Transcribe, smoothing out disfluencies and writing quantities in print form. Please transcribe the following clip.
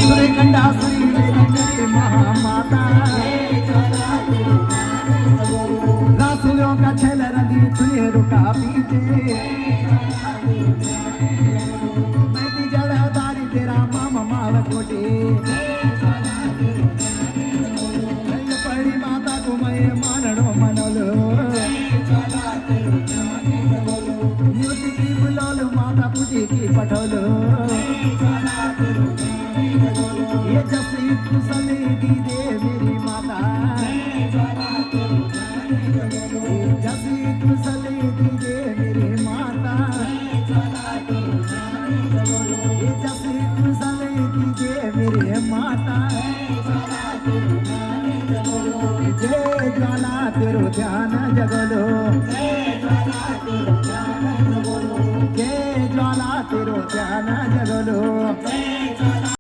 सूर्यखंडासुरी मेरी महामाता रासुलों का छल रंगी तुझे रुका पीछे मैं ती जड़दारी तेरा मामा माव कोटे पड़ी माता को मैं मानड़ो मनलो युति की बुलालो माता पूजी की पठोलो ये जसी कुसले दी दे मेरी माता जसी कुसले दी दे मेरी माता ये जसी कुसले दी दे मेरी माता जय ज्वाला तेरो ध्यान जगलो जय ज्वाला तेरो ध्यान जगलो